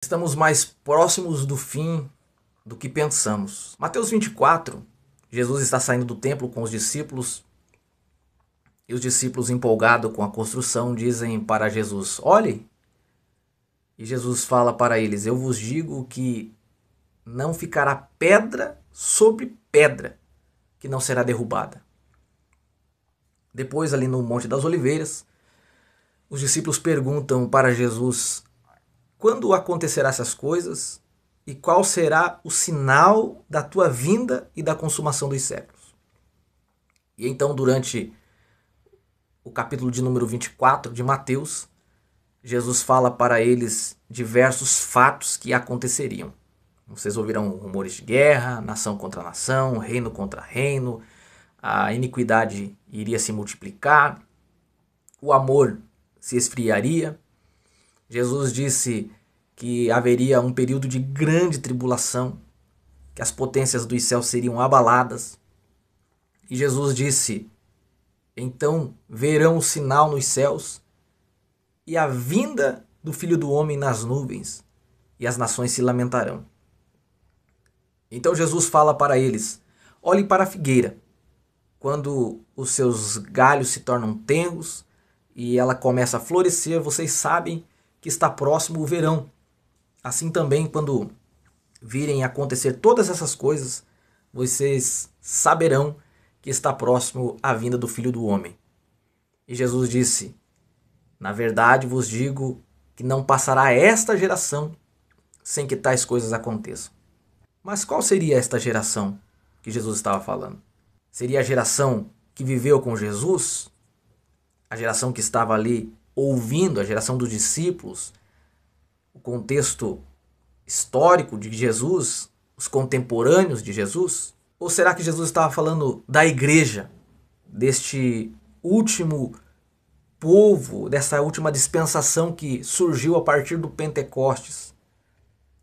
Estamos mais próximos do fim do que pensamos. Mateus 24, Jesus está saindo do templo com os discípulos e os discípulos, empolgados com a construção, dizem para Jesus: olhe. E Jesus fala para eles: eu vos digo que não ficará pedra sobre pedra que não será derrubada. Depois, ali no Monte das Oliveiras, os discípulos perguntam para Jesus: quando acontecerá essas coisas e qual será o sinal da tua vinda e da consumação dos séculos? E então, durante o capítulo de número 24 de Mateus, Jesus fala para eles diversos fatos que aconteceriam. Vocês ouvirão rumores de guerra, nação contra nação, reino contra reino, a iniquidade iria se multiplicar, o amor se esfriaria. Jesus disse que haveria um período de grande tribulação, que as potências dos céus seriam abaladas. E Jesus disse: então verão o sinal nos céus e a vinda do Filho do Homem nas nuvens, e as nações se lamentarão. Então Jesus fala para eles: olhem para a figueira. Quando os seus galhos se tornam tenros e ela começa a florescer, vocês sabem que está próximo o verão. Assim também, quando virem acontecer todas essas coisas, vocês saberão que está próximo a vinda do Filho do Homem. E Jesus disse: na verdade vos digo que não passará esta geração sem que tais coisas aconteçam. Mas qual seria esta geração que Jesus estava falando? Seria a geração que viveu com Jesus? A geração que estava ali ouvindo, a geração dos discípulos, o contexto histórico de Jesus, os contemporâneos de Jesus? Ou será que Jesus estava falando da igreja, deste último povo, dessa última dispensação que surgiu a partir do Pentecostes,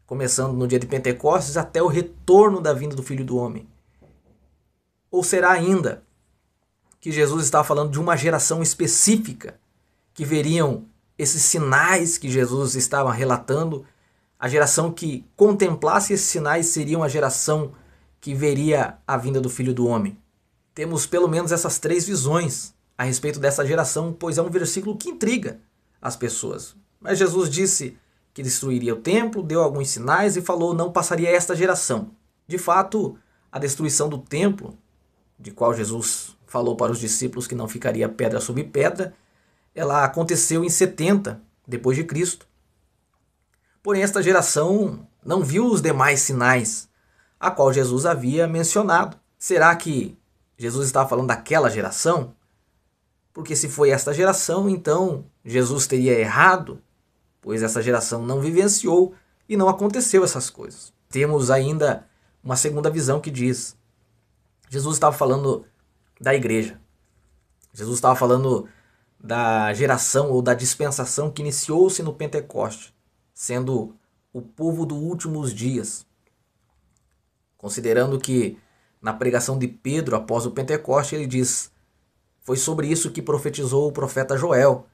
começando no dia de Pentecostes até o retorno da vinda do Filho do Homem? Ou será ainda que Jesus estava falando de uma geração específica que veriam esses sinais que Jesus estava relatando? A geração que contemplasse esses sinais seria uma geração que veria a vinda do Filho do Homem. Temos pelo menos essas três visões a respeito dessa geração, pois é um versículo que intriga as pessoas. Mas Jesus disse que destruiria o templo, deu alguns sinais e falou: não passaria esta geração. De fato, a destruição do templo, de qual Jesus falou para os discípulos que não ficaria pedra sobre pedra, ela aconteceu em 70 depois de Cristo. Porém, esta geração não viu os demais sinais a qual Jesus havia mencionado. Será que Jesus estava falando daquela geração? Porque se foi esta geração, então Jesus teria errado, pois essa geração não vivenciou e não aconteceu essas coisas. Temos ainda uma segunda visão que diz: Jesus estava falando da igreja. Jesus estava falando da geração ou da dispensação que iniciou-se no Pentecoste, sendo o povo dos últimos dias. Considerando que na pregação de Pedro após o Pentecoste ele diz: foi sobre isso que profetizou o profeta Joel,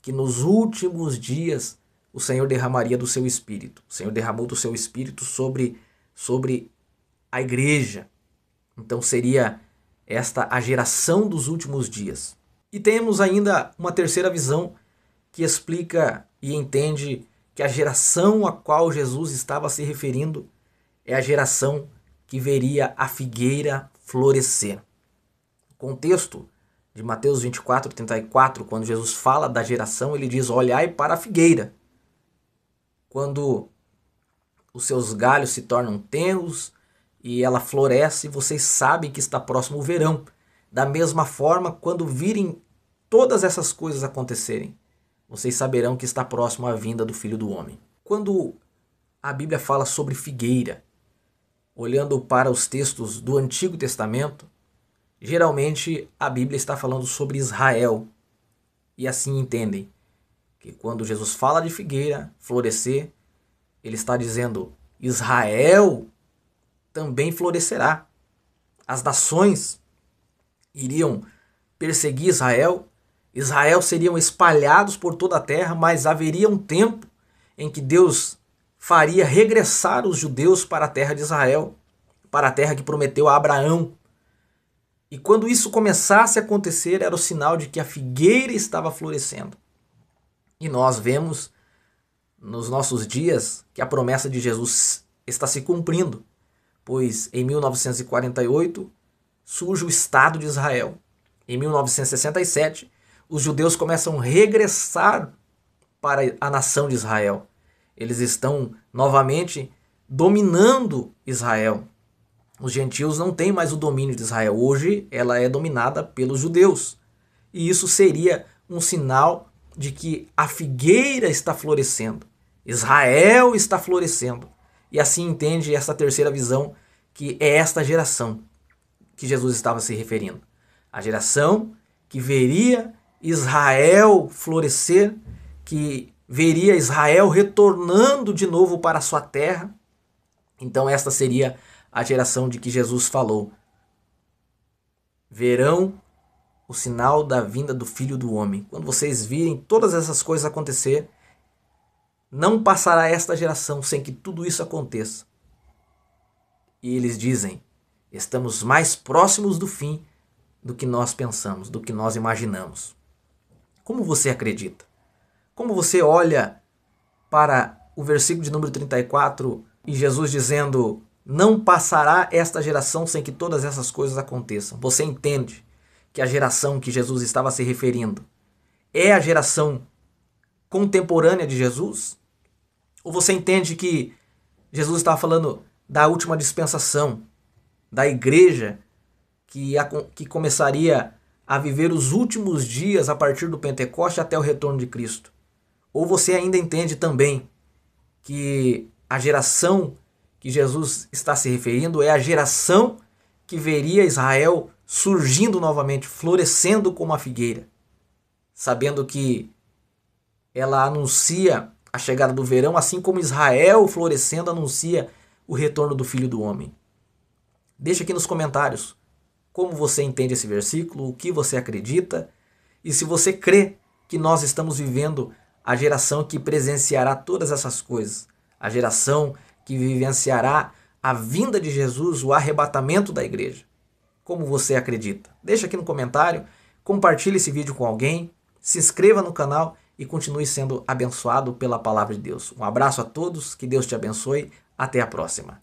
que nos últimos dias o Senhor derramaria do seu Espírito. O Senhor derramou do seu Espírito sobre a igreja. Então seria esta a geração dos últimos dias. E temos ainda uma terceira visão que explica e entende que a geração a qual Jesus estava se referindo é a geração que veria a figueira florescer. O contexto de Mateus 24, 34, quando Jesus fala da geração, ele diz: olhai para a figueira. Quando os seus galhos se tornam tenros e ela floresce, vocês sabem que está próximo o verão. Da mesma forma, quando virem todas essas coisas acontecerem, vocês saberão que está próximo a vinda do Filho do Homem. Quando a Bíblia fala sobre figueira, olhando para os textos do Antigo Testamento, geralmente a Bíblia está falando sobre Israel. E assim entendem que quando Jesus fala de figueira florescer, ele está dizendo: Israel também florescerá. As nações iriam perseguir Israel, Israel seriam espalhados por toda a terra, mas haveria um tempo em que Deus faria regressar os judeus para a terra de Israel, para a terra que prometeu a Abraão. E quando isso começasse a acontecer, era o sinal de que a figueira estava florescendo. E nós vemos nos nossos dias que a promessa de Jesus está se cumprindo, pois em 1948 surge o Estado de Israel. Em 1967, os judeus começam a regressar para a nação de Israel. Eles estão novamente dominando Israel. Os gentios não têm mais o domínio de Israel. Hoje ela é dominada pelos judeus. E isso seria um sinal de que a figueira está florescendo. Israel está florescendo. E assim entende essa terceira visão, que é esta geração que Jesus estava se referindo. A geração que veria Israel florescer, que veria Israel retornando de novo para a sua terra. Então esta seria a geração de que Jesus falou. Verão o sinal da vinda do Filho do Homem. Quando vocês virem todas essas coisas acontecer, não passará esta geração sem que tudo isso aconteça. E eles dizem, estamos mais próximos do fim do que nós pensamos, do que nós imaginamos. Como você acredita? Como você olha para o versículo de número 34 e Jesus dizendo, não passará esta geração sem que todas essas coisas aconteçam? Você entende que a geração que Jesus estava se referindo é a geração contemporânea de Jesus? Ou você entende que Jesus estava falando da última dispensação, da igreja que começaria a viver os últimos dias a partir do Pentecoste até o retorno de Cristo? Ou você ainda entende também que a geração que Jesus está se referindo é a geração que veria Israel surgindo novamente, florescendo como a figueira, sabendo que ela anuncia a chegada do verão, assim como Israel florescendo anuncia o retorno do Filho do Homem? Deixa aqui nos comentários como você entende esse versículo, o que você acredita e se você crê que nós estamos vivendo a geração que presenciará todas essas coisas, a geração que vivenciará a vinda de Jesus, o arrebatamento da igreja. Como você acredita? Deixa aqui no comentário, compartilhe esse vídeo com alguém, se inscreva no canal e continue sendo abençoado pela palavra de Deus. Um abraço a todos, que Deus te abençoe, até a próxima.